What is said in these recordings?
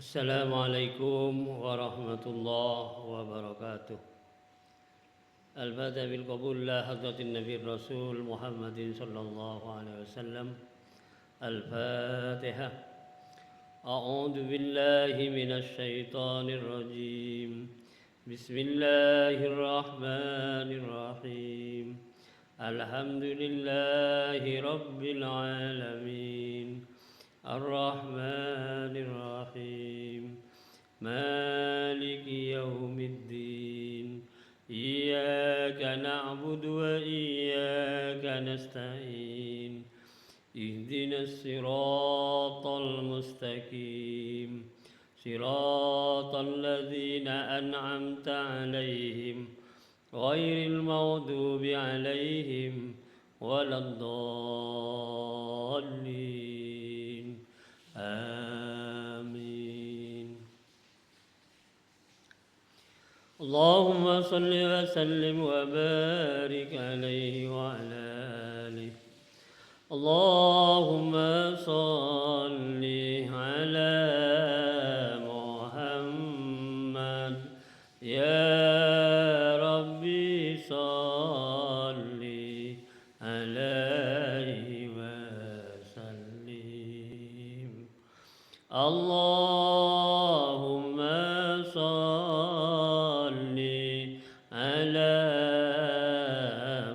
Assalamualaikum warahmatullahi wabarakatuh. Al-Fatiha bil qabul la hadratin Nabi Rasul Muhammadin sallallahu alaihi wasallam. Al-Fatiha. A'udzu billahi minasy syaithanir rajim. Bismillahirrahmanirrahim. Alhamdulillahi rabbil alamin. Ar-Rahmanir Rahim. Maliki yaumiddin. Iyyaka na'budu wa iyyaka nasta'in. Ihdinas siratal mustaqim. Siratal ladzina an'amta 'alaihim ghairil maghdubi 'alaihim waladdallin. آمين. اللهم صل وسلم وبارك عليه وعلى آله. اللهم صل على محمد يا ربي صل عليه وسلم. اللهم صل على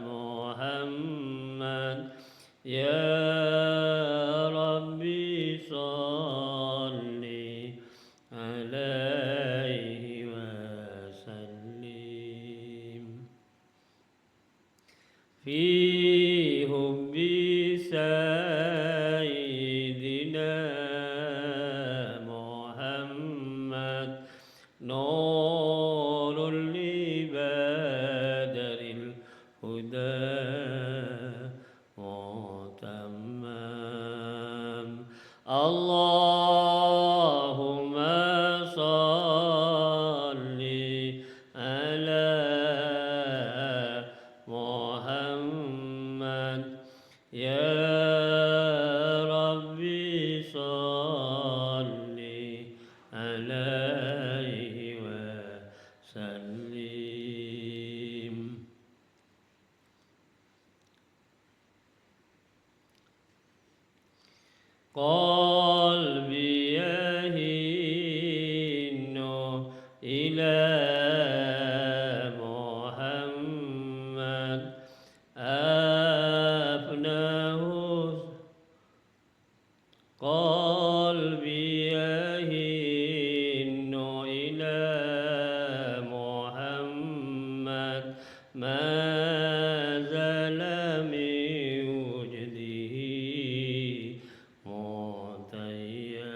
محمد يا ربي صل عليه وسلم. في حب سيدنا نور لبدر الهدى وتمام. اللهم صل على محمد يا ربي صل عليه وسلم. قلبي يهين إلى محمد أفناه. قلبي يهين إلى محمد ما زال من وجده متيم.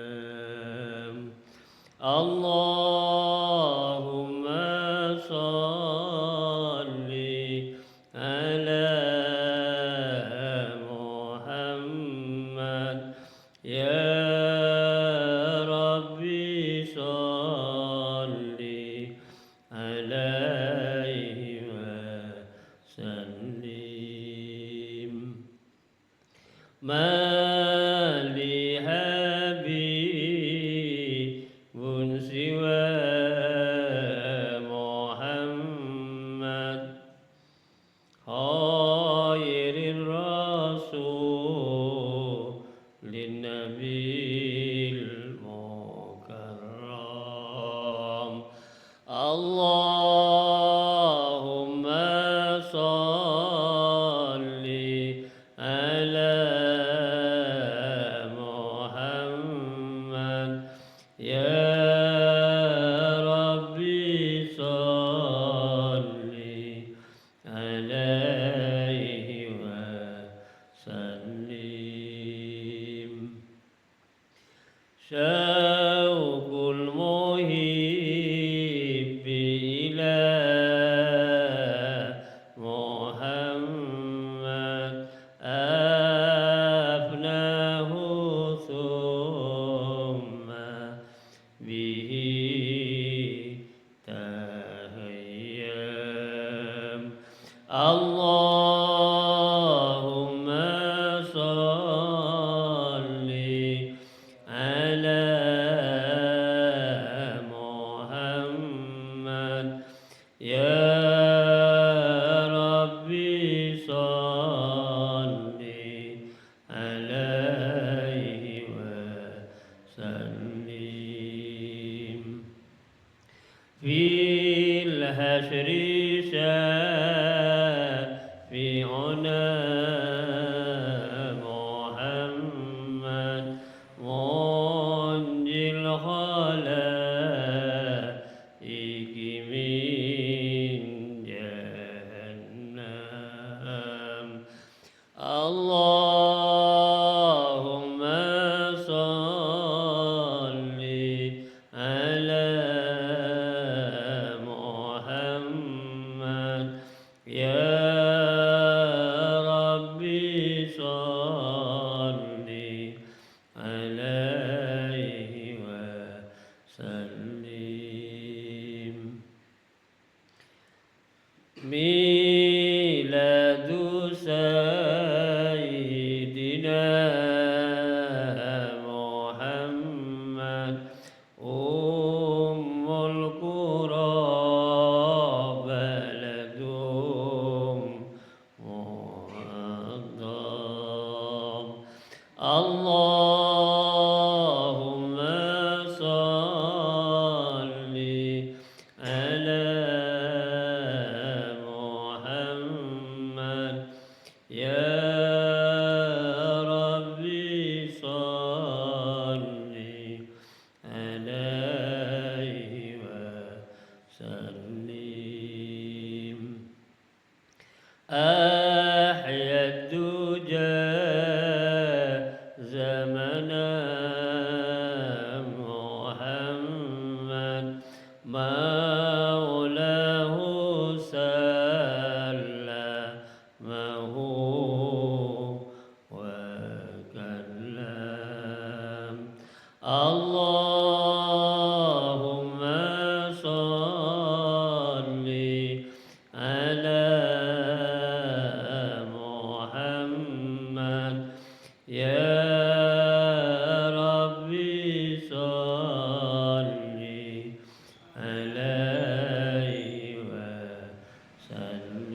اللهم صل على محمد يا ربي صل عليه وسلم. ما لي حبيب سوى محمد خير الرسول للنبي المكرم. اللهم صل على محمد يا ربي صل عليه وسلم. شوق المحب إلى محمد أفناه ثم به تهيم. اللهم صل على الحشر شافعنا محمد منجي الخلائق من جهنم اللهم صل على محمد يا ربي صل عليه وسلم ميلاد سيدنا محمد أم القرى بلد معظم اللهم صل على محمد يا ربي صل عليه وسلم أحيا الدجى زمنا محمد مولاه سلمه وكلم اللهم صل على محمد يا ربي صل عليه وسلم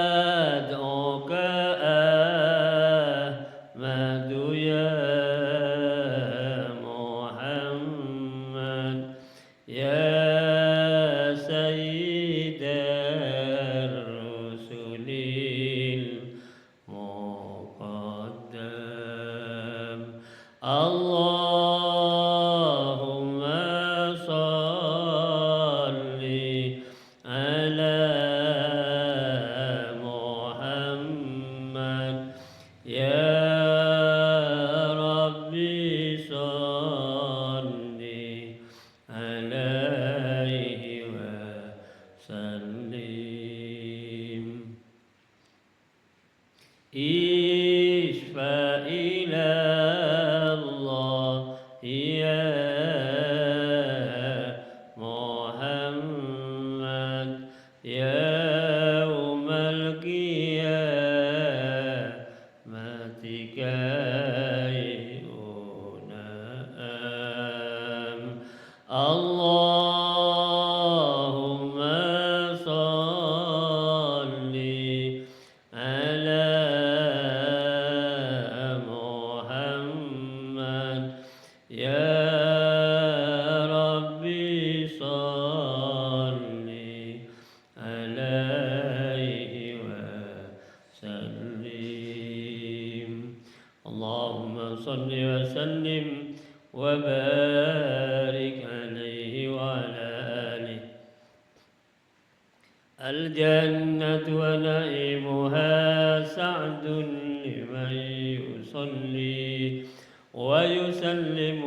أدعوك أحمد يا محمد يا سيد الرسل المقدم اللهم صل على محمد يا ربي صل عليه وسلم اشفع إلى الله يا محمد يوم القيامة كي أنام اللهم صل على محمد يا ربي صل عليه وسلم اللهم صل وسلم وبارك عليه وعلى آله الجنة ونعيمها سعد لمن يصلي ويسلم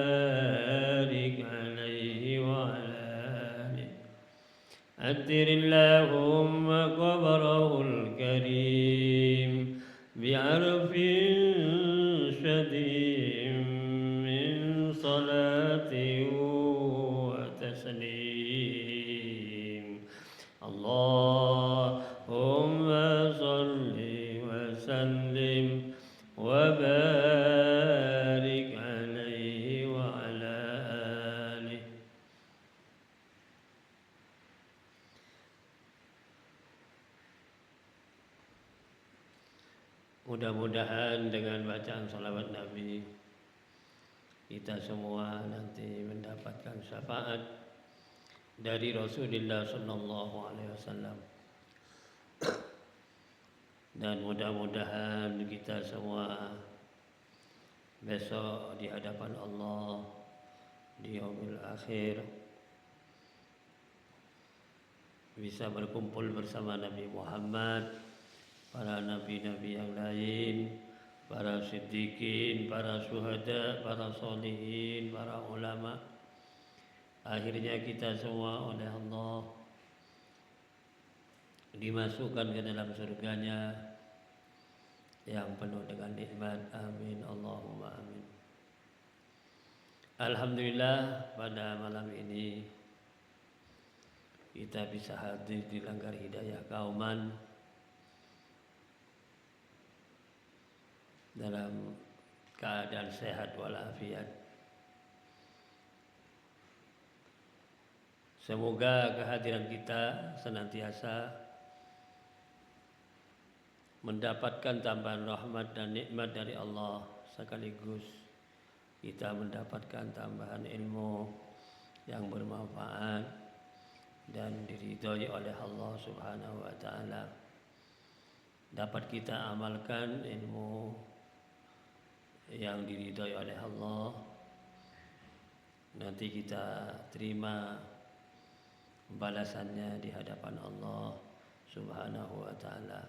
ويبارك عليه وعلى آله أدر اللهم قبره الكريم بعرف شديد من صلاة وتسليم اللهم صل وسلم وبارك عليه وعلى آله. Mudah-mudahan dengan bacaan salawat Nabi kita semua nanti mendapatkan syafaat dari Rasulullah sallallahu alaihi wasallam. Dan mudah-mudahan kita semua besok di hadapan Allah di yaumil akhir bisa berkumpul bersama Nabi Muhammad, para nabi-nabi yang lain, para siddiqin, para syuhada, para solihin, para ulama. Akhirnya kita semua oleh Allah dimasukkan ke dalam surganya yang penuh dengan nikmat. Amin Allahumma amin. Alhamdulillah pada malam ini kita bisa hadir di Langgar Hidayah Kauman dalam keadaan sehat walafiat. Semoga kehadiran kita senantiasa mendapatkan tambahan rahmat dan nikmat dari Allah, sekaligus kita mendapatkan tambahan ilmu yang bermanfaat dan diridhoi oleh Allah Subhanahu wa taala. Dapat kita amalkan ilmu yang diridhoi oleh Allah, nanti kita terima balasannya di hadapan Allah Subhanahu wa taala.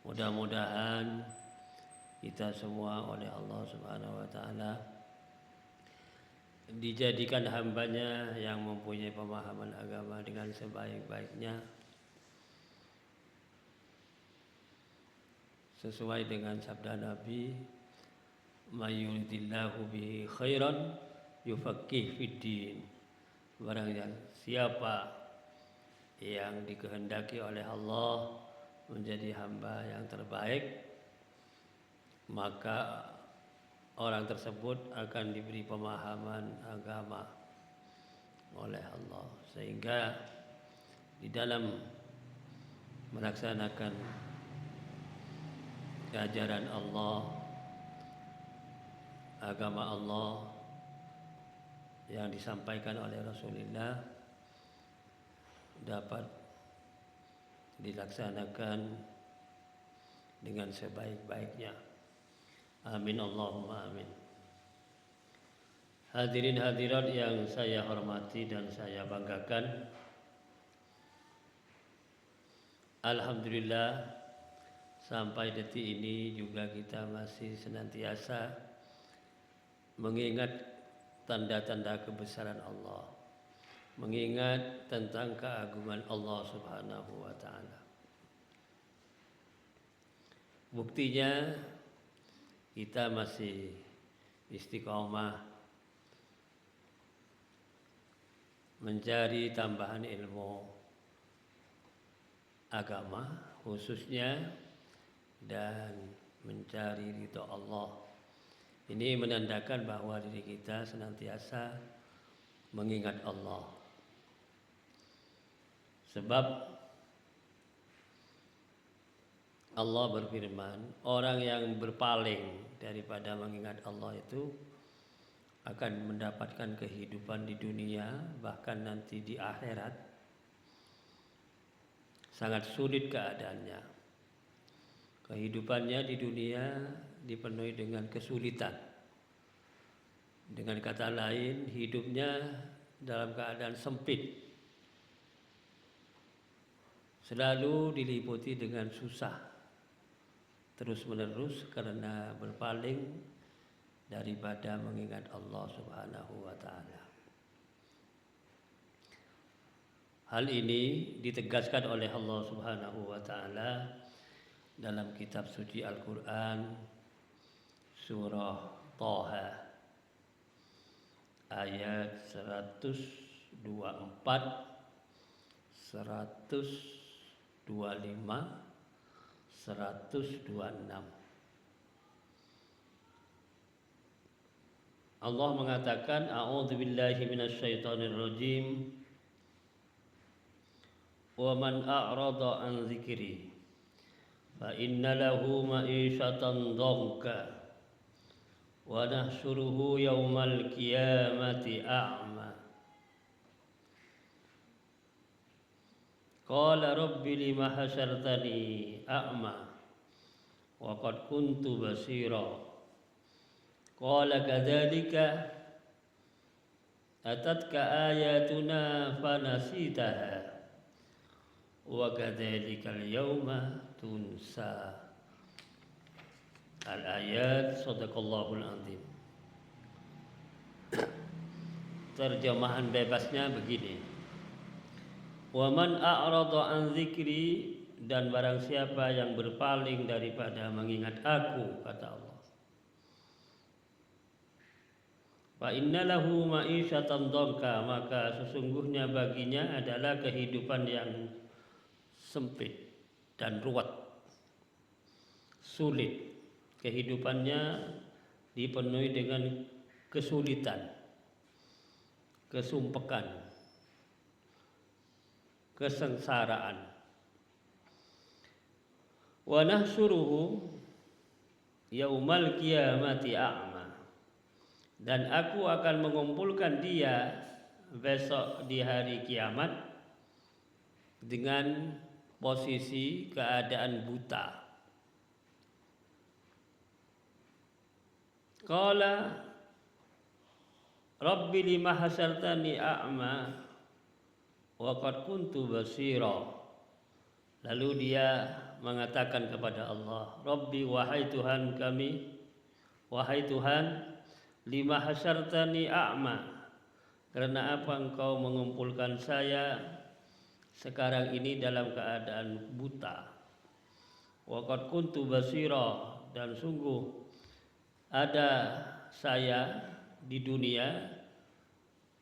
Mudah-mudahan kita semua oleh Allah Subhanahu wa taala dijadikan hambanya yang mempunyai pemahaman agama dengan sebaik-baiknya, sesuai dengan sabda Nabi, "Mayuridillahu bihi khairan yufaqqih fiddin." Barang yang siapa yang dikehendaki oleh Allah menjadi hamba yang terbaik, maka orang tersebut akan diberi pemahaman agama oleh Allah, sehingga di dalam melaksanakan ajaran Allah, agama Allah yang disampaikan oleh Rasulullah dapat dilaksanakan dengan sebaik-baiknya. Amin Allahumma amin. Hadirin hadirat yang saya hormati dan saya banggakan, alhamdulillah sampai detik ini juga kita masih senantiasa mengingat tanda-tanda kebesaran Allah, mengingat tentang keagungan Allah Subhanahu wa taala. Buktinya kita masih istiqomah mencari tambahan ilmu agama khususnya dan mencari ridha Allah. Ini menandakan bahwa diri kita senantiasa mengingat Allah. Sebab Allah berfirman, orang yang berpaling daripada mengingat Allah itu akan mendapatkan kehidupan di dunia, bahkan nanti di akhirat sangat sulit keadaannya. Kehidupannya di dunia dipenuhi dengan kesulitan. Dengan kata lain, hidupnya dalam keadaan sempit, selalu diliputi dengan susah, terus-menerus karena berpaling daripada mengingat Allah Subhanahu wa taala. Hal ini ditegaskan oleh Allah Subhanahu wa taala dalam kitab suci Al-Qur'an surah Thaha ayat 124, 125, 126. Allah mengatakan, a'udzubillahi minasyaitonir rajim, wa man a'rada an dzikri fa inna lahu ma'isyatan dhanka wa nahsyuruhu yaumal qiyamati a'ma. Qala rabbi lima hasyartani a'ma wa qad kuntu basira. Qala kadzalika atatka ayatuna fanasitaha wa kadzalikal yauma tunsa. Al-ayat. Shadaqallahul azim. Terjemahan bebasnya begini: wa man a'rada an dzikri, dan barang siapa yang berpaling daripada mengingat aku, kata Allah, fa innalahu ma'isyatan dhanka, maka sesungguhnya baginya adalah kehidupan yang sempit dan ruwet, sulit. Kehidupannya dipenuhi dengan kesulitan, kesumpekan, kesengsaraan. Wa nahsyuruhu yaumal qiyamati a'ma, dan aku akan mengumpulkan dia besok di hari kiamat dengan posisi keadaan buta. Qala rabbi lima hasyartani a'ma wa qad kuntu basira. Lalu dia mengatakan kepada Allah, Rabbi, wahai Tuhan kami, wahai Tuhan, lima hasyartani a'ma, karena apa engkau mengumpulkan saya sekarang ini dalam keadaan buta. Wa qad kuntu basira, dan sungguh ada saya di dunia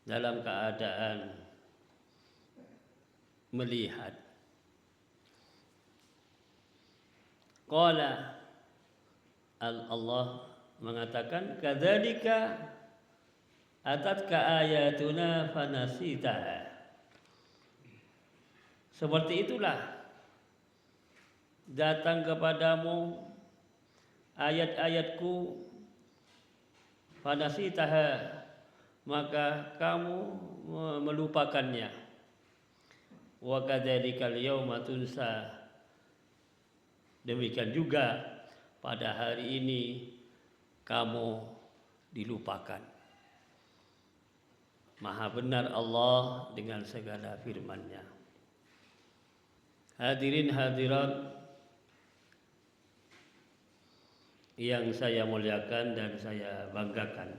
dalam keadaan melihat. Qala, Allah mengatakan, kadzalika atatka ayatuna fanasitaha. Seperti itulah datang kepadamu ayat-ayatku, fanasitaha, maka kamu melupakannya. Wa kadzalikal yauma tunsa, demikian juga pada hari ini kamu dilupakan. Maha benar Allah dengan segala firman-Nya. Hadirin hadirat yang saya muliakan dan saya banggakan,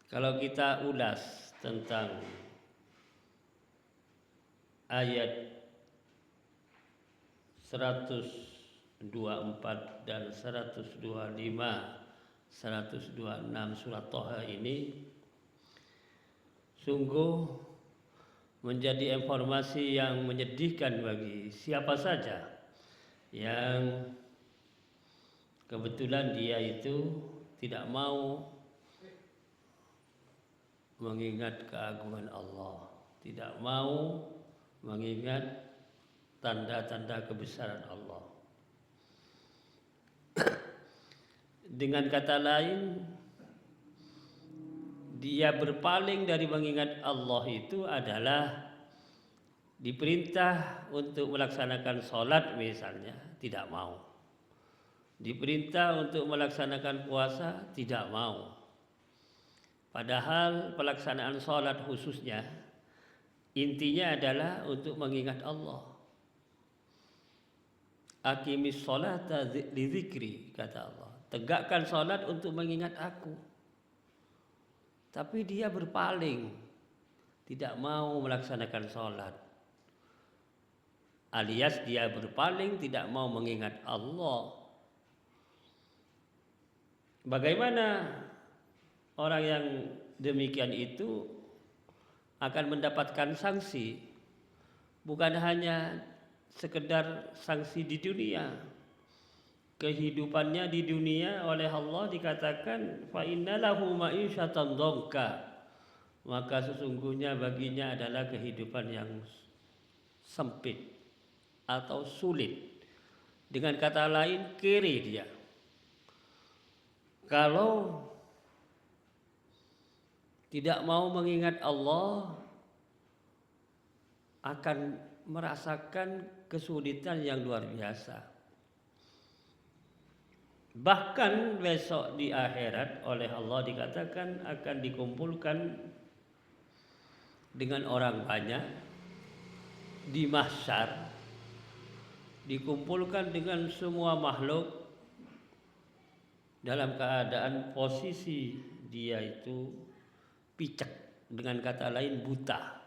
kalau kita ulas tentang ayat 124 dan 125, 126 surat Thaha ini sungguh menjadi informasi yang menyedihkan bagi siapa saja yang kebetulan dia itu tidak mau mengingat keagungan Allah, tidak mau mengingat tanda-tanda kebesaran Allah. Dengan kata lain, dia berpaling dari mengingat Allah itu adalah diperintah untuk melaksanakan sholat misalnya, tidak mau. Diperintah untuk melaksanakan puasa, tidak mau. Padahal pelaksanaan sholat khususnya intinya adalah untuk mengingat Allah. Aqimis sholata lidzikri, kata Allah. Tegakkan sholat untuk mengingat aku. Tapi dia berpaling, tidak mau melaksanakan sholat. Alias dia berpaling, tidak mau mengingat Allah. Bagaimana orang yang demikian itu akan mendapatkan sanksi? Bukan hanya sekedar sanksi di dunia. Kehidupannya di dunia oleh Allah dikatakan fa innalahu ma'isyatan dhanka, maka sesungguhnya baginya adalah kehidupan yang sempit atau sulit. Dengan kata lain, kere dia. Kalau tidak mau mengingat Allah akan merasakan kesulitan yang luar biasa. Bahkan besok di akhirat oleh Allah dikatakan akan dikumpulkan dengan orang banyak di mahsyar, dikumpulkan dengan semua makhluk dalam keadaan posisi dia itu picek, dengan kata lain buta.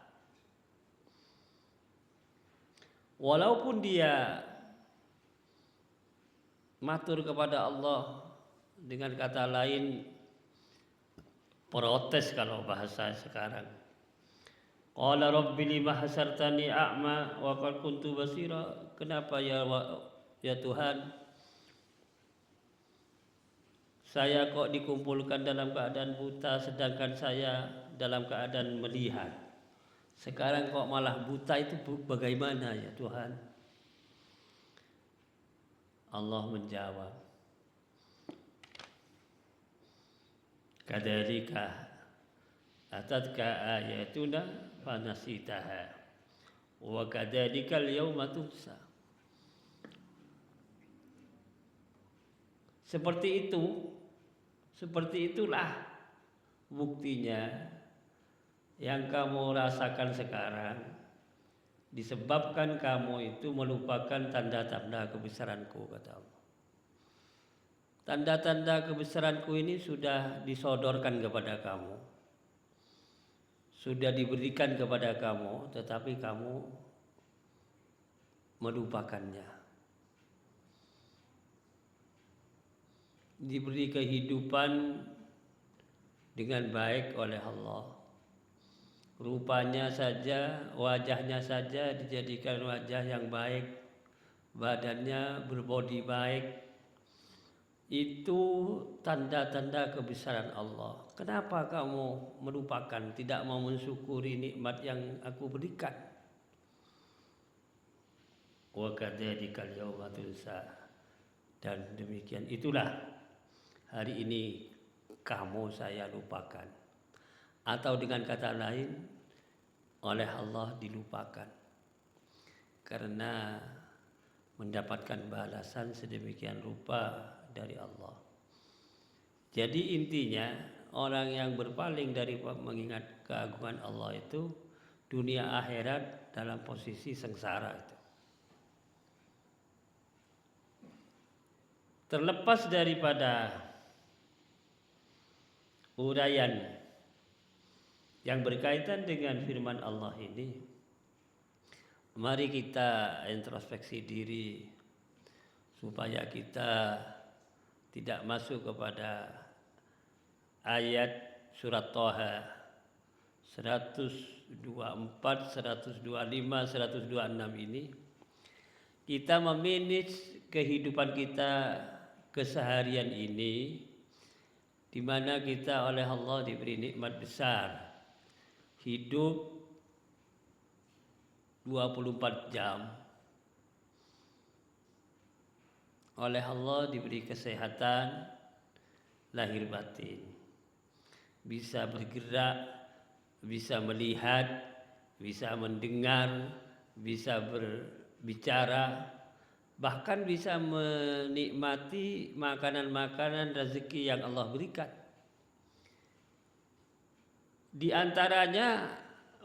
Walaupun dia matur kepada Allah, dengan kata lain protes kalau bahasa sekarang. Qala rabbi lima hasartani a'ma wa qad kuntu basira. Kenapa ya Tuhan, saya kok dikumpulkan dalam keadaan buta sedangkan saya dalam keadaan melihat. Sekarang kok malah buta, itu bagaimana ya Tuhan? Allah menjawab, kadzalika atatka ayatuna fanasitaha wa kadzalikal yauma tunsa. Seperti itulah buktinya yang kamu rasakan sekarang disebabkan kamu itu melupakan tanda-tanda kebesaranku, kata Allah. Tanda-tanda kebesaranku ini sudah disodorkan kepada kamu, sudah diberikan kepada kamu, tetapi kamu melupakannya. Diberi kehidupan dengan baik oleh Allah. Rupanya saja, wajahnya saja dijadikan wajah yang baik, badannya berbodi baik. Itu tanda-tanda kebesaran Allah. Kenapa kamu melupakan, tidak mau mensyukuri nikmat yang aku berikan? Wa kadzalikal yauma tunsa. Dan demikian itulah hari ini kamu saya lupakan. Atau dengan kata lain, oleh Allah dilupakan. Karena mendapatkan balasan sedemikian rupa dari Allah. Jadi intinya, orang yang berpaling dari mengingat keagungan Allah itu dunia akhirat dalam posisi sengsara itu. Terlepas daripada uraian yang berkaitan dengan firman Allah ini, mari kita introspeksi diri supaya kita tidak masuk kepada ayat surat Thaha 124, 125, 126 ini. Kita memanage kehidupan kita keseharian ini, di mana kita oleh Allah diberi nikmat besar, hidup 24 jam. Oleh Allah diberi kesehatan lahir batin, bisa bergerak, bisa melihat, bisa mendengar, bisa berbicara, bahkan bisa menikmati makanan-makanan rezeki yang Allah berikan. Di antaranya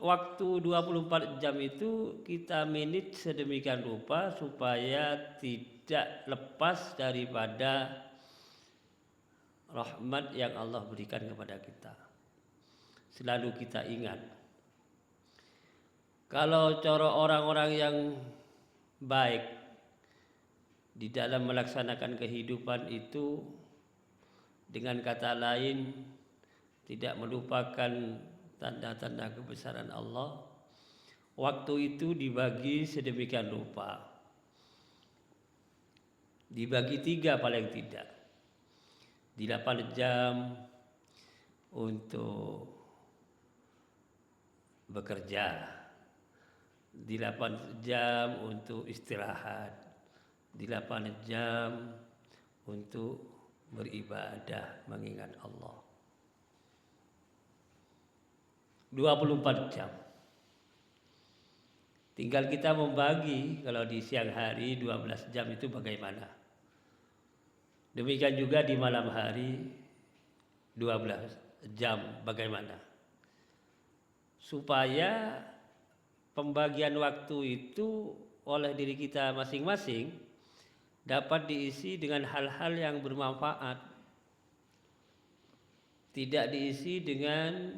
waktu 24 jam itu kita manage sedemikian rupa supaya tidak lepas daripada rahmat yang Allah berikan kepada kita. Selalu kita ingat, kalau cara orang-orang yang baik di dalam melaksanakan kehidupan itu, dengan kata lain, tidak melupakan tanda-tanda kebesaran Allah, waktu itu dibagi sedemikian rupa, dibagi 3 paling tidak. 8 jam untuk bekerja, 8 jam untuk istirahat, 8 jam untuk beribadah mengingat Allah. 24 jam. Tinggal kita membagi, kalau di siang hari 12 jam itu bagaimana. Demikian juga di malam hari 12 jam bagaimana. Supaya pembagian waktu itu oleh diri kita masing-masing dapat diisi dengan hal-hal yang bermanfaat. Tidak diisi dengan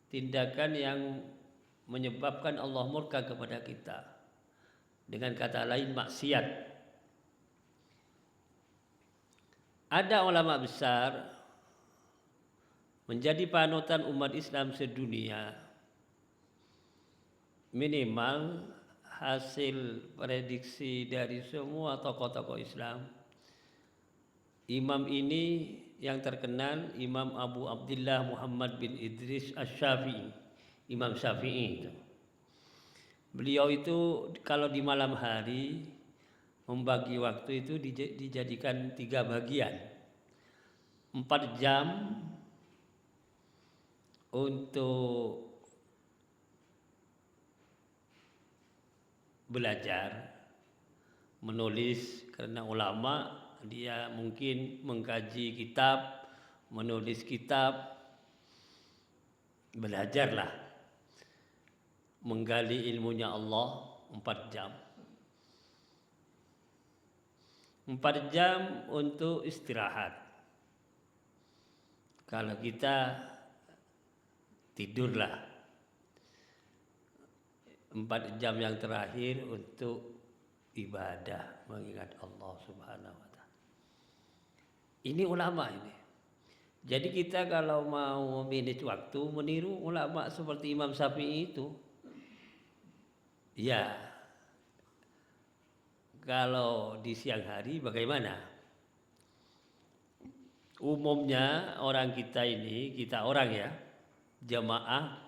tindakan yang menyebabkan Allah murka kepada kita. Dengan kata lain, maksiat. Ada ulama besar menjadi panutan umat Islam sedunia. Minimal hasil prediksi dari semua tokoh-tokoh Islam. Imam ini yang terkenal, Imam Abu Abdullah Muhammad bin Idris Asy-Syafi'i, Imam Syafi'i itu. Beliau itu kalau di malam hari membagi waktu itu dijadikan 3 bagian. 4 jam untuk belajar, menulis, karena ulama dia mungkin mengkaji kitab, menulis kitab, belajarlah, menggali ilmunya Allah 4 jam. 4 jam untuk istirahat. Kalau kita tidurlah 4 jam yang terakhir untuk ibadah mengingat Allah Subhanahu wa taala. Ini ulama ini. Jadi kita kalau mau manage waktu meniru ulama seperti Imam Syafi'i itu. Ya. Kalau di siang hari bagaimana? Umumnya orang kita ini, kita orang ya, jamaah,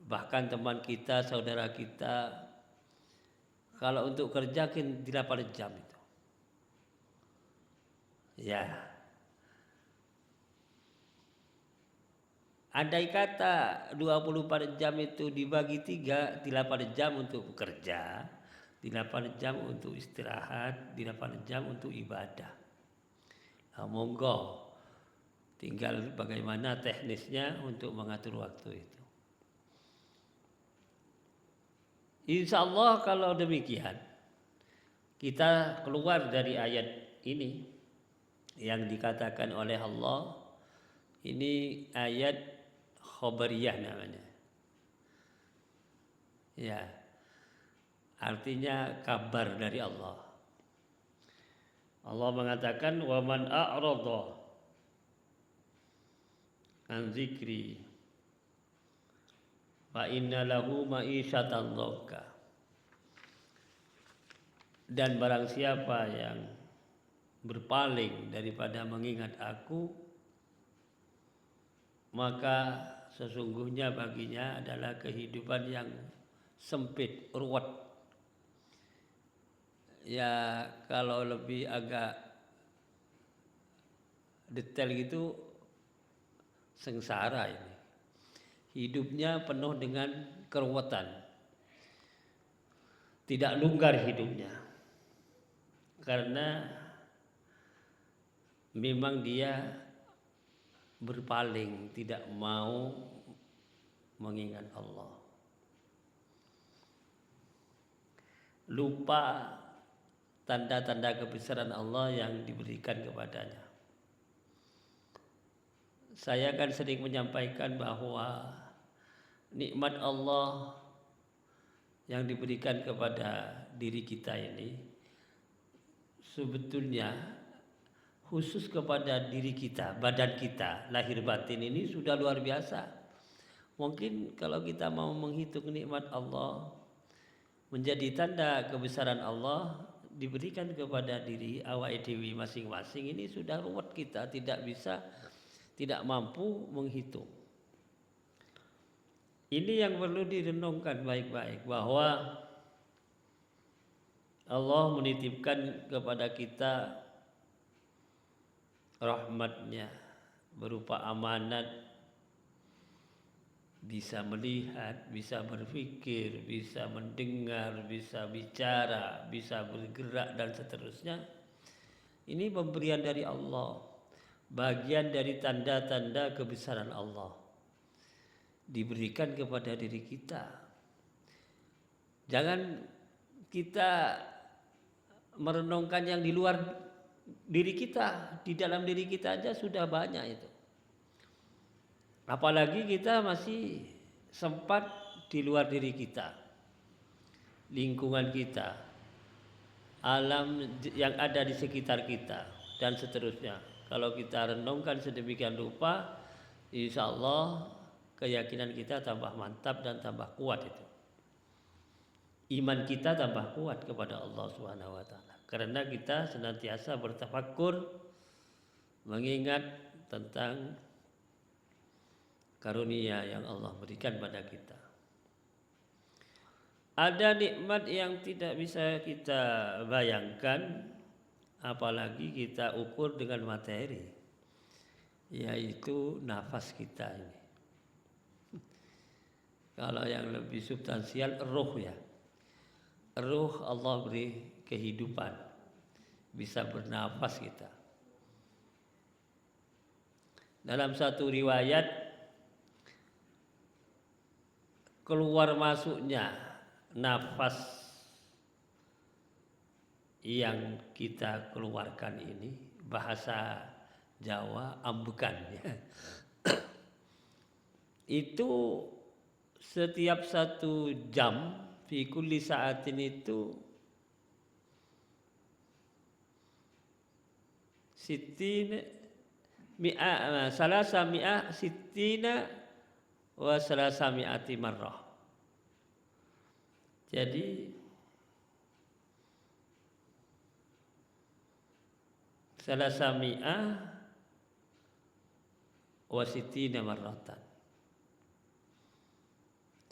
bahkan teman kita, saudara kita, kalau untuk kerja kan 8 jam itu. Ya. Andai kata 24 jam itu dibagi 3, 8 jam untuk bekerja, 8 jam untuk istirahat, 8 jam untuk ibadah. Nah, monggo, tinggal bagaimana teknisnya untuk mengatur waktu itu. Insya Allah kalau demikian, kita keluar dari ayat ini yang dikatakan oleh Allah, ini ayat khobariyah namanya. Ya, artinya kabar dari Allah. Allah mengatakan, wa man a'rada an zikri fa inna lahu ma'isyatan dhanka. Dan barang siapa yang berpaling daripada mengingat aku, maka sesungguhnya baginya adalah kehidupan yang sempit, ruwet. Ya kalau lebih agak detail gitu, sengsara ini. Hidupnya penuh dengan keruwetan. Tidak longgar hidupnya. Karena memang dia berpaling, tidak mau mengingat Allah. Lupa tanda-tanda kebesaran Allah yang diberikan kepadanya. Saya kan sering menyampaikan bahwa nikmat Allah yang diberikan kepada diri kita ini sebetulnya khusus kepada diri kita, badan kita, lahir batin ini sudah luar biasa. Mungkin kalau kita mau menghitung nikmat Allah menjadi tanda kebesaran Allah diberikan kepada diri awak dewi masing-masing, ini sudah ruwet, kita tidak mampu menghitung. Ini yang perlu direnungkan baik-baik, bahwa Allah menitipkan kepada kita rahmatnya berupa amanat, bisa melihat, bisa berpikir, bisa mendengar, bisa bicara, bisa bergerak dan seterusnya. Ini pemberian dari Allah, bagian dari tanda-tanda kebesaran Allah diberikan kepada diri kita. Jangan kita merenungkan yang di luar diri kita, di dalam diri kita aja sudah banyak itu. Apalagi kita masih sempat di luar diri kita, lingkungan kita, alam yang ada di sekitar kita, dan seterusnya. Kalau kita renungkan sedemikian rupa, insya Allah keyakinan kita tambah mantap dan tambah kuat itu. Iman kita tambah kuat kepada Allah Subhanahu wa taala. Karena kita senantiasa bertafakkur, mengingat tentang karunia yang Allah berikan pada kita. Ada nikmat yang tidak bisa kita bayangkan, apalagi kita ukur dengan materi, yaitu nafas kita ini. Kalau yang lebih substansial, ruh ya. Ruh Allah beri kehidupan, bisa bernafas kita. Dalam satu riwayat, keluar masuknya nafas yang kita keluarkan ini, bahasa Jawa ambekan ya. Itu setiap 1 jam fi kulli sa'atin itu salasa mi'ah sittina wa salasa mi'ati marrah. Jadi salasa mi'ah wa sittina marratan,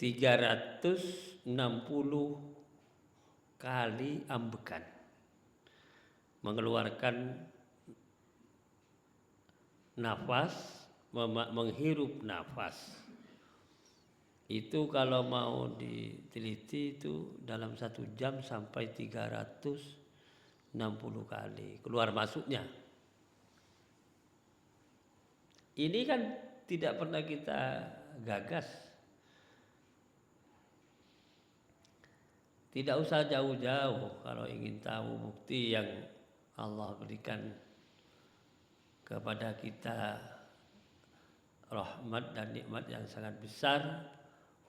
360 kali ambekan, mengeluarkan nafas, menghirup nafas. Itu kalau mau diteliti itu dalam 1 jam sampai 360 kali keluar masuknya. Ini kan tidak pernah kita gagas. Tidak usah jauh-jauh kalau ingin tahu bukti yang Allah berikan kepada kita, rahmat dan nikmat yang sangat besar,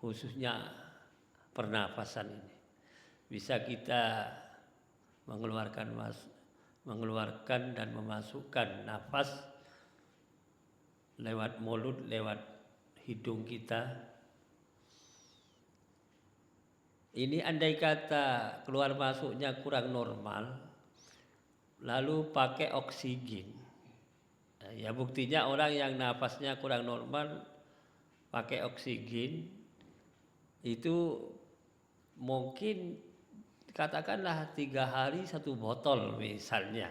khususnya pernafasan ini. Bisa kita mengeluarkan dan memasukkan nafas lewat mulut, lewat hidung kita. Ini andai kata keluar masuknya kurang normal, lalu pakai oksigen. Ya buktinya orang yang nafasnya kurang normal pakai oksigen itu mungkin katakanlah 3 hari 1 botol misalnya.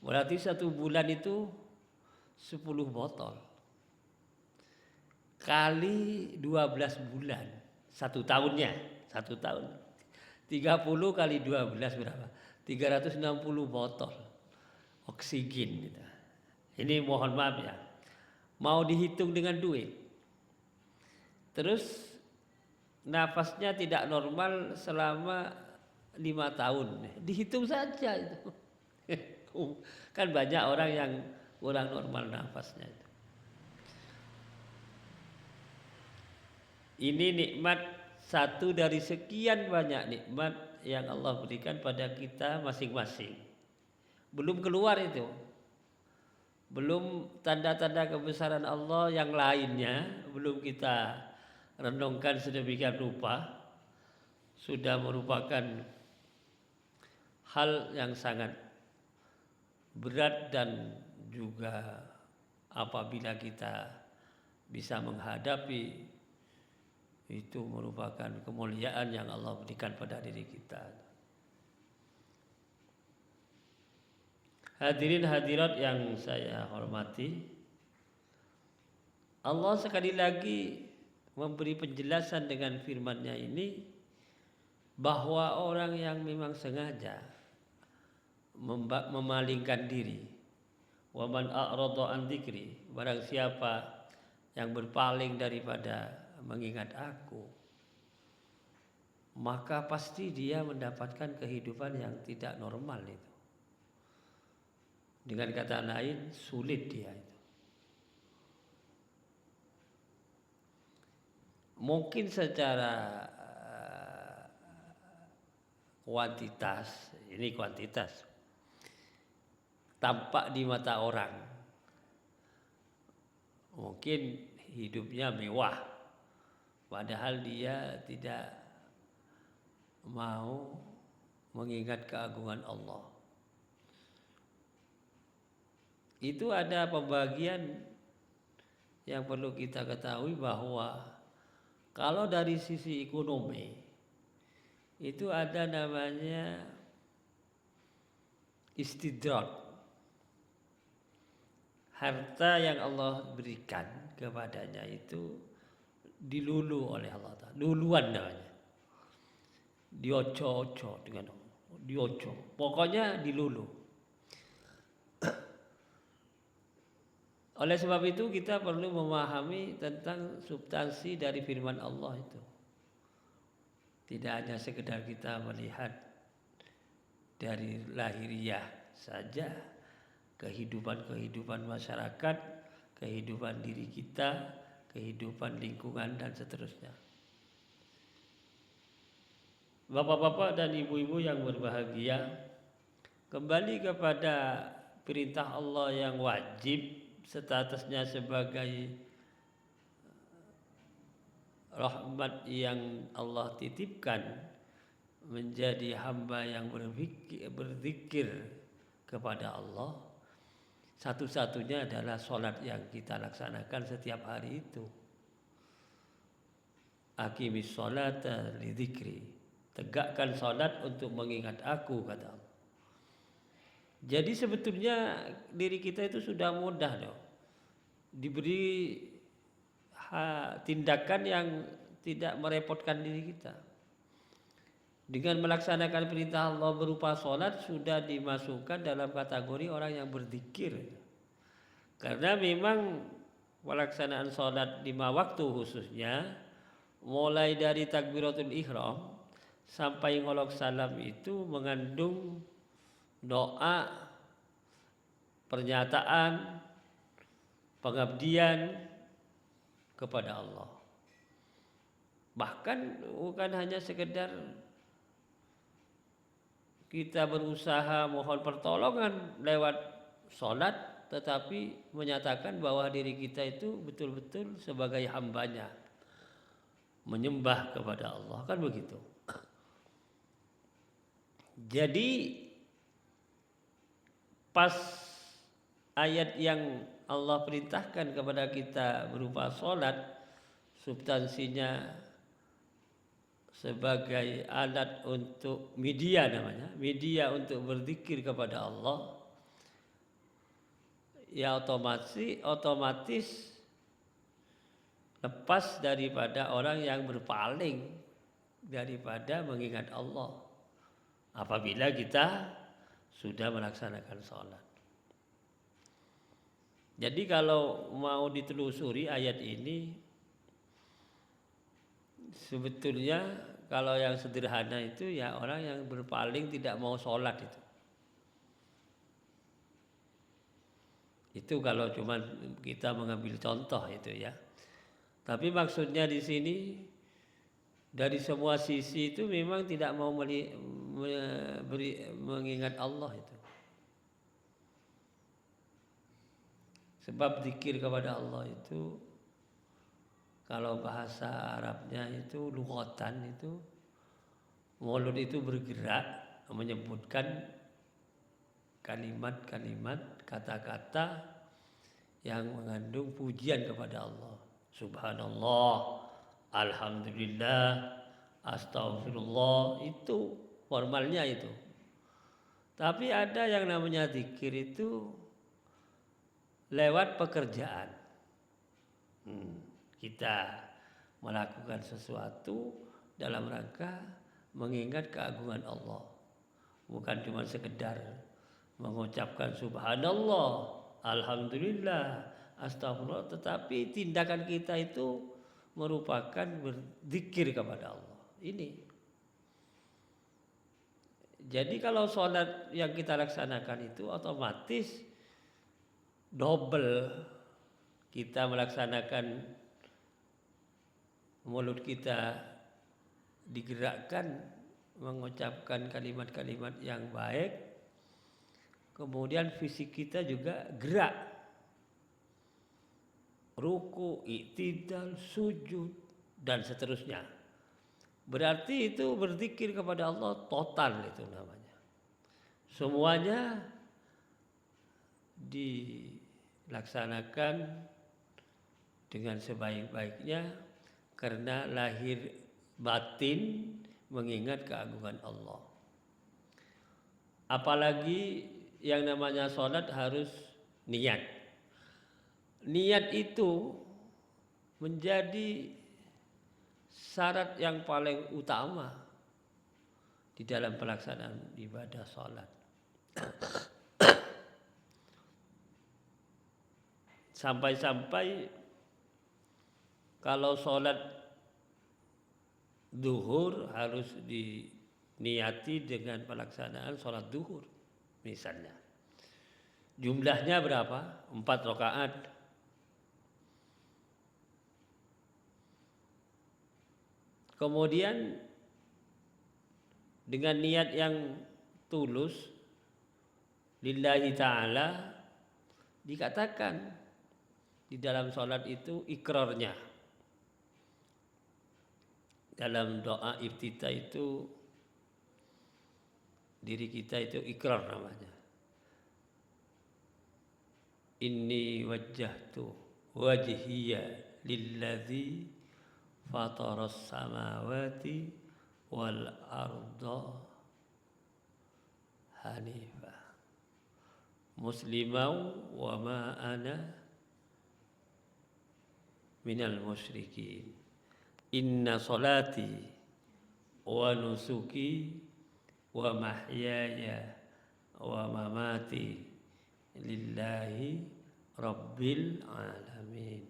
Berarti 1 bulan itu 10 botol. Kali 12 bulan. 1 tahunnya, 1 tahun. 30 kali 12 berapa? 360 botol oksigen gitu. Ini mohon maaf ya, mau dihitung dengan duit. Terus nafasnya tidak normal selama 5 tahun, dihitung saja itu. Kan banyak orang yang kurang normal nafasnya itu. Ini nikmat satu dari sekian banyak nikmat yang Allah berikan pada kita masing-masing. Belum keluar itu. Belum tanda-tanda kebesaran Allah yang lainnya, belum kita renungkan sedemikian rupa, sudah merupakan hal yang sangat berat, dan juga apabila kita bisa menghadapi, itu merupakan kemuliaan yang Allah berikan pada diri kita. Hadirin hadirat yang saya hormati, Allah sekali lagi memberi penjelasan dengan firman-Nya ini bahwa orang yang memang sengaja memalingkan diri, wa man a'rada an dzikri, barang siapa yang berpaling daripada mengingat aku, maka pasti dia mendapatkan kehidupan yang tidak normal itu. Dengan kata lain, sulit dia itu. Mungkin secara kuantitas, ini kuantitas, tampak di mata orang, mungkin hidupnya mewah, padahal dia tidak mau mengingat keagungan Allah. Itu ada pembagian yang perlu kita ketahui, bahwa kalau dari sisi ekonomi itu ada namanya istidrak, harta yang Allah berikan kepadanya itu dilulu oleh Allah Ta'ala, luluan namanya, dioco-oco dengan dioco, pokoknya dilulu. Oleh sebab itu kita perlu memahami tentang substansi dari firman Allah itu. Tidak hanya sekedar kita melihat dari lahiriah saja, kehidupan masyarakat, kehidupan diri kita, kehidupan lingkungan dan seterusnya. Bapak-bapak dan ibu-ibu yang berbahagia, kembali kepada perintah Allah yang wajib, statusnya sebagai rahmat yang Allah titipkan, menjadi hamba yang berzikir kepada Allah. Satu-satunya adalah sholat yang kita laksanakan setiap hari itu. Aqimis sholata lidzikri, tegakkan sholat untuk mengingat aku, kata Allah. Jadi sebetulnya diri kita itu sudah mudah loh, diberi tindakan yang tidak merepotkan diri kita. Dengan melaksanakan perintah Allah berupa sholat, sudah dimasukkan dalam kategori orang yang berzikir. Karena memang pelaksanaan sholat 5 waktu khususnya, mulai dari takbiratul ihram sampai ngolok salam itu mengandung doa, pernyataan, pengabdian kepada Allah. Bahkan bukan hanya sekedar kita berusaha mohon pertolongan lewat sholat, tetapi menyatakan bahwa diri kita itu betul-betul sebagai hambanya, menyembah kepada Allah, kan begitu. Jadi pas ayat yang Allah perintahkan kepada kita berupa sholat, substansinya sebagai alat untuk media, namanya media untuk berzikir kepada Allah, ya otomatis lepas daripada orang yang berpaling daripada mengingat Allah apabila kita sudah melaksanakan sholat. Jadi kalau mau ditelusuri ayat ini, sebetulnya kalau yang sederhana itu ya orang yang berpaling tidak mau sholat itu. Itu kalau cuma kita mengambil contoh itu ya. Tapi maksudnya di sini dari semua sisi itu memang tidak mau mengingat Allah itu. Sebab zikir kepada Allah itu, kalau bahasa Arabnya itu lughatan itu, mulut itu bergerak menyebutkan kalimat-kalimat, kata-kata yang mengandung pujian kepada Allah. Subhanallah, alhamdulillah, astagfirullah, itu formalnya itu. Tapi ada yang namanya zikir itu lewat pekerjaan. Kita melakukan sesuatu dalam rangka mengingat keagungan Allah. Bukan cuma sekedar mengucapkan subhanallah, alhamdulillah, astagfirullah, tetapi tindakan kita itu merupakan berzikir kepada Allah. Ini. Jadi kalau sholat yang kita laksanakan itu otomatis double. Kita melaksanakan mulut kita digerakkan mengucapkan kalimat-kalimat yang baik, kemudian fisik kita juga gerak, ruku, i'tidal, sujud dan seterusnya. Berarti itu berzikir kepada Allah total itu namanya. Semuanya dilaksanakan dengan sebaik-baiknya karena lahir batin mengingat keagungan Allah. Apalagi yang namanya sholat harus niat. Niat itu menjadi syarat yang paling utama di dalam pelaksanaan ibadah sholat. Sampai-sampai kalau sholat duhur harus diniati dengan pelaksanaan sholat duhur misalnya. Jumlahnya berapa? 4 rakaat. Kemudian dengan niat yang tulus lillahi ta'ala dikatakan di dalam sholat itu ikrarnya. Dalam doa iftitah itu diri kita itu ikrar namanya. Inni wajjahtu wajhiya lilladzi fataras samawati wal arda hanifah muslimau wa ma ana minal musyrikin. Inna salati wa nusuki wa mahyaya wa mamati lillahi rabbil alamin.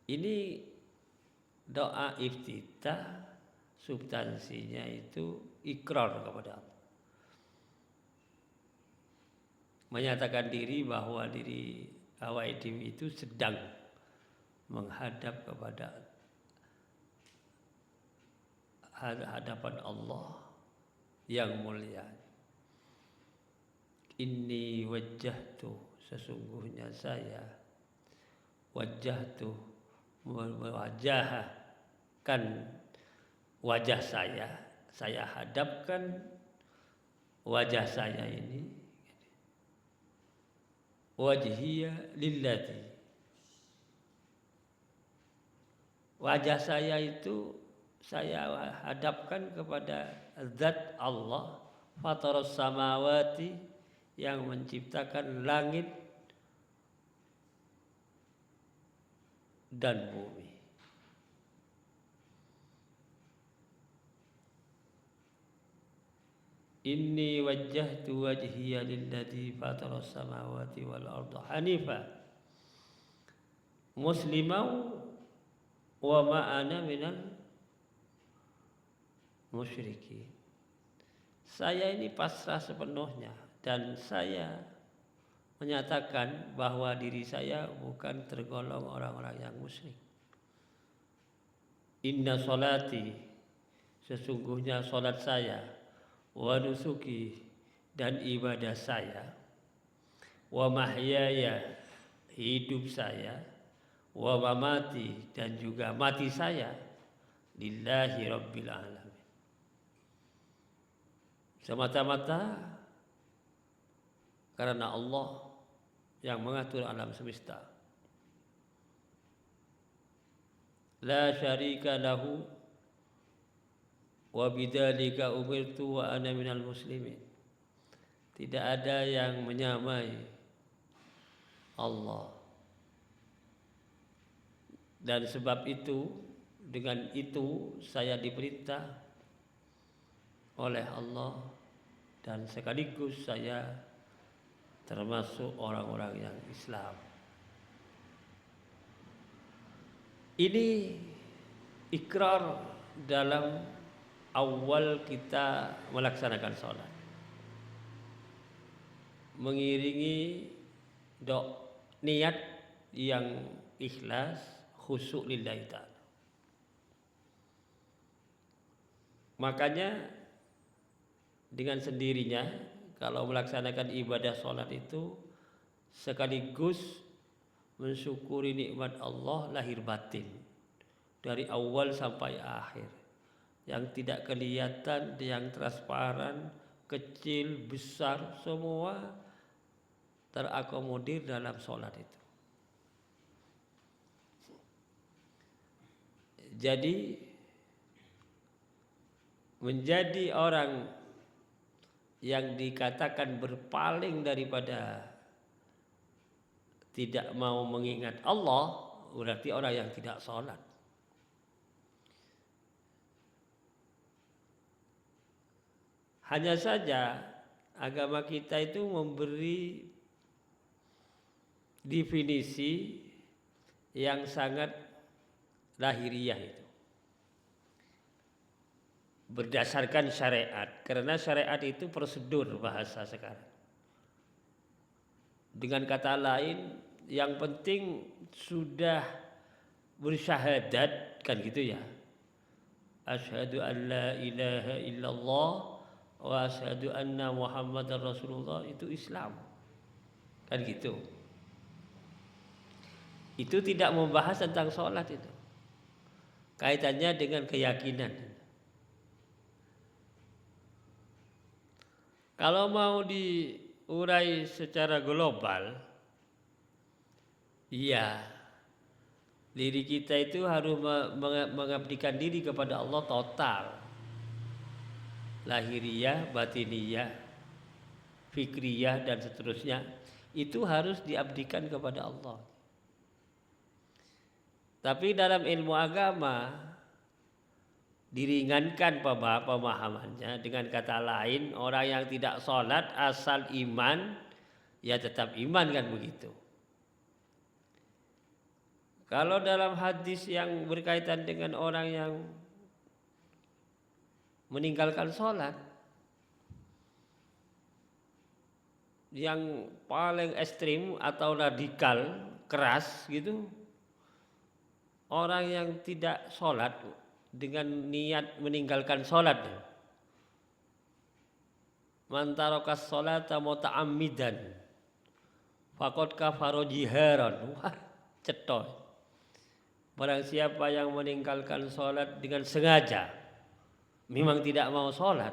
Ini doa iftitah, substansinya itu ikrar kepada Allah. Menyatakan diri bahwa diri awake dhewe itu sedang menghadap kepada hadapan Allah yang mulia. Inni wajjahtu, sesungguhnya saya wajjahtu, mewajahkan wajah saya hadapkan wajah saya ini wajhiya lillati, wajah saya itu saya hadapkan kepada zat Allah fataras samawati, yang menciptakan langit dan bumi. Inni wajjahtu wajhiya lilladzi fataras samawati wal arda hanifa muslimau wa ma ana minal musyrikin. Saya ini pasrah sepenuhnya dan saya menyatakan bahwa diri saya bukan tergolong orang-orang yang musyrik. Inna sholati, sesungguhnya sholat saya, wa nusuki, dan ibadah saya, wa mahyaya, hidup saya, wa mamati, dan juga mati saya, lillahi rabbil alamin, semata-mata karena Allah yang mengatur alam semesta. La syarika lahu wa bidzalika umirtu wa ana minal muslimin. Tidak ada yang menyamai Allah. Dan sebab itu, dengan itu saya diperintah oleh Allah dan sekaligus saya termasuk orang-orang yang Islam. Ini ikrar dalam awal kita melaksanakan sholat, mengiringi niat yang ikhlas, khusyuk lillahi ta'ala. Makanya dengan sendirinya kalau melaksanakan ibadah sholat itu sekaligus mensyukuri nikmat Allah lahir batin dari awal sampai akhir, yang tidak kelihatan, yang transparan, kecil, besar, semua terakomodir dalam sholat itu. Jadi menjadi orang yang dikatakan berpaling daripada tidak mau mengingat Allah berarti orang yang tidak sholat. Hanya saja agama kita itu memberi definisi yang sangat lahiriah itu, berdasarkan syariat, karena syariat itu prosedur bahasa sekarang. Dengan kata lain, yang penting sudah bersyahadat, kan gitu ya, asyhadu an la ilaha illallah wa asyhadu anna muhammadar rasulullah, itu Islam, kan gitu. Itu tidak membahas tentang sholat, itu kaitannya dengan keyakinan. Kalau mau diurai secara global, iya, diri kita itu harus mengabdikan diri kepada Allah total, lahiriah, batiniyah, fikriyah dan seterusnya, itu harus diabdikan kepada Allah. Tapi dalam ilmu agama diringankan pemahamannya, dengan kata lain orang yang tidak sholat asal iman ya tetap iman, kan begitu. Kalau dalam hadis yang berkaitan dengan orang yang meninggalkan sholat, yang paling ekstrim atau radikal keras gitu, orang yang tidak sholat dengan niat meninggalkan sholat, man tarakas sholata muta'ammidan faqad kafara jiharan. Wah, cetok. Barang siapa yang meninggalkan sholat dengan sengaja, memang tidak mau sholat.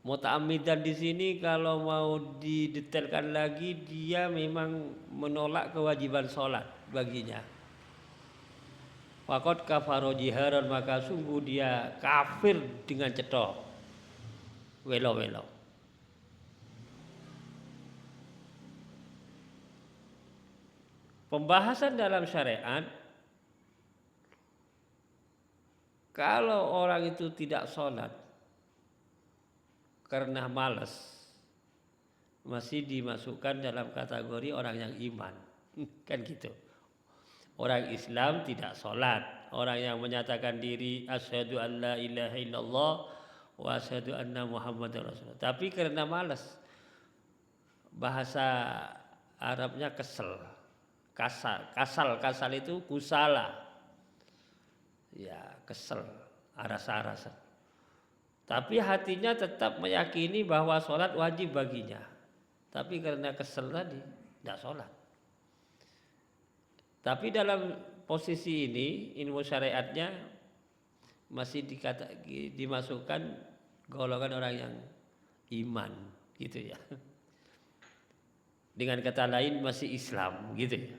Muta'ammidan di sini kalau mau didetailkan lagi, dia memang menolak kewajiban sholat baginya. Faqad kafara jiharan, maka sungguh dia kafir dengan cetok, welo-welo. Pembahasan dalam syariat, kalau orang itu tidak sholat karena malas, masih dimasukkan dalam kategori orang yang iman, kan gitu. Orang Islam tidak sholat, orang yang menyatakan diri asyhadu an la ilaha illallah wa asyhadu anna muhammadar rasulullah, tapi karena malas, bahasa Arabnya kesel, kasal itu kusala, ya kesel, arasa-arasa. Tapi hatinya tetap meyakini bahwa sholat wajib baginya, tapi karena kesel tadi tidak sholat. Tapi dalam posisi ini ilmu syariatnya masih dimasukkan golongan orang yang iman, gitu ya. Dengan kata lain masih Islam, gitu ya.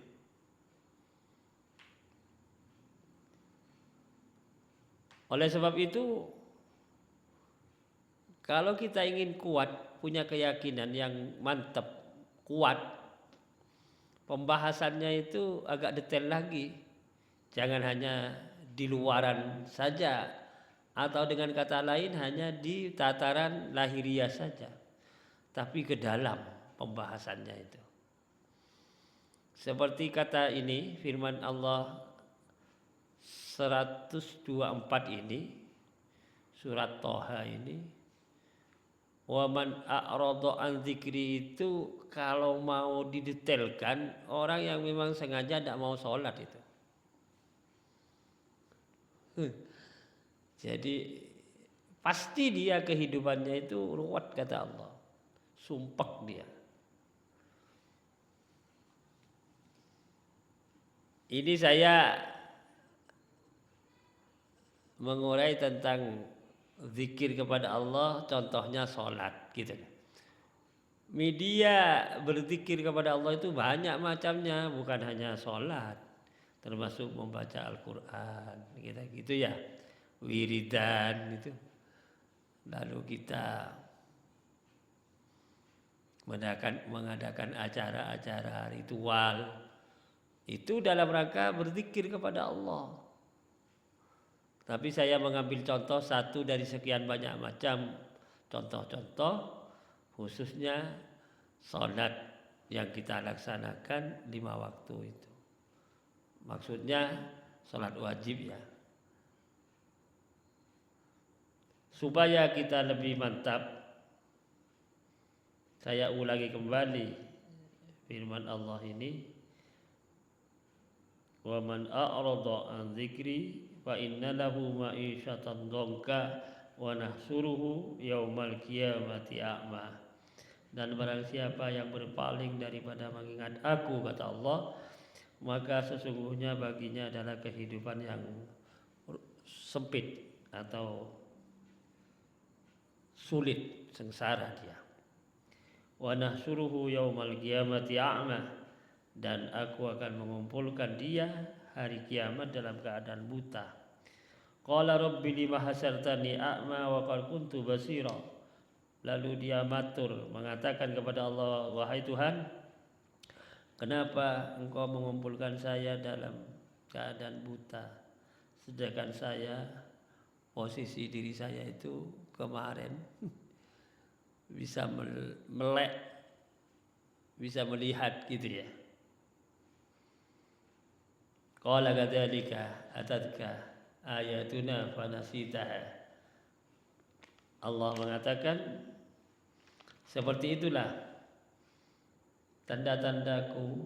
Oleh sebab itu, Kalau kita ingin kuat, punya keyakinan yang mantap, kuat, pembahasannya itu agak detail lagi. Jangan hanya di luaran saja, atau dengan kata lain hanya di tataran lahiriah saja, tapi ke dalam pembahasannya itu. Seperti kata ini, firman Allah 124 ini, surat Toha ini, wa man a'rada an dzikri, itu kalau mau didetailkan, orang yang memang sengaja tidak mau sholat itu. Jadi pasti dia kehidupannya itu ruwet, kata Allah, sumpek dia. Ini saya mengurai tentang zikir kepada Allah, contohnya sholat gitu. Media berzikir kepada Allah itu banyak macamnya, bukan hanya sholat, termasuk membaca Al-Quran gitu ya, wiridan itu. Lalu kita mengadakan acara-acara ritual itu dalam rangka berzikir kepada Allah. Tapi saya mengambil contoh satu dari sekian banyak macam contoh-contoh, khususnya sholat yang kita laksanakan 5 waktu itu. Maksudnya sholat wajib ya. Supaya kita lebih mantap, saya ulangi kembali firman Allah ini, wa man a'rada an dzikri fa inna lahu ma'isyatan dhanka wa nahsuruhu yaumal qiyamati a'ma. Dan barang siapa yang berpaling daripada mengingat aku, kata Allah, maka sesungguhnya baginya adalah kehidupan yang sempit atau sulit, sengsara dia. Wa nahsuruhu yaumal qiyamati a'ma, dan aku akan mengumpulkan dia hari kiamat dalam keadaan buta. Qala rabbi lima hasartani a'ma wa qad kuntu basira. Lalu dia matur, mengatakan kepada Allah, wahai Tuhan, kenapa engkau mengumpulkan saya dalam keadaan buta, sedangkan saya, posisi diri saya itu kemarin bisa melek, bisa melihat gitu ya. Qala kadzalika atatka ayatuna fanasitaha. Allah mengatakan, seperti itulah tanda-tandaku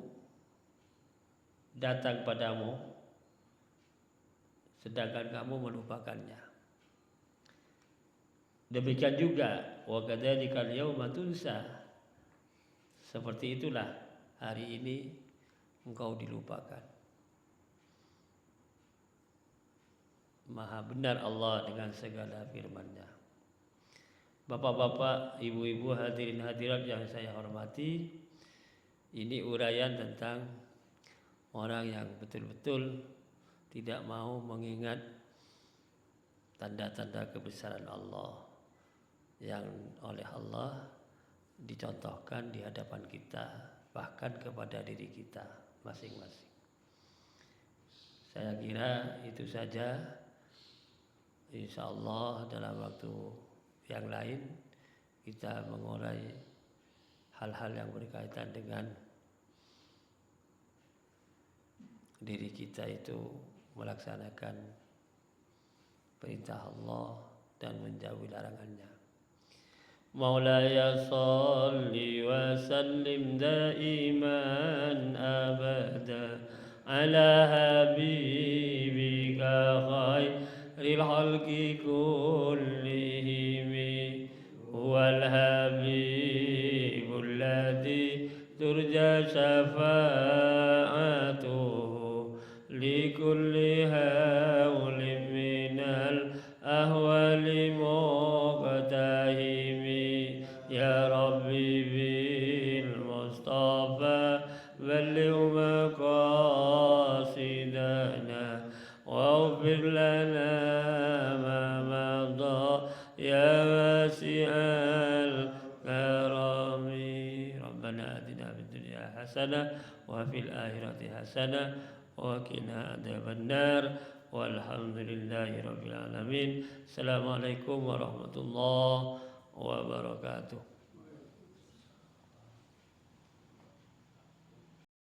datang padamu, sedangkan kamu melupakannya. Demikian juga wa kadzalikal yauma tunsa. Seperti itulah hari ini engkau dilupakan. Maha benar Allah dengan segala firman-Nya. Bapak-bapak, ibu-ibu, hadirin hadirat yang saya hormati, ini uraian tentang orang yang betul-betul tidak mau mengingat tanda-tanda kebesaran Allah yang oleh Allah dicontohkan di hadapan kita, bahkan kepada diri kita masing-masing. Saya kira itu saja. Insya Allah dalam waktu yang lain kita mengurai hal-hal yang berkaitan dengan diri kita itu melaksanakan perintah Allah dan menjauhi larangannya. Maulaya salli wa sallim daiman abada ala habibika khairil khalqi kullihim huwal habibul ladzi turja syafa'atuhu likulli hawlin minal ahwali muqtahimi ya rabbi bil mustafa balligh maqasidana waghfir lana ma madha ya wasi'a hasanah wa fil akhirati hasanah wa qina adzabannar. Walhamdulillahirabbil alamin. Assalamualaikum warahmatullahi wabarakatuh.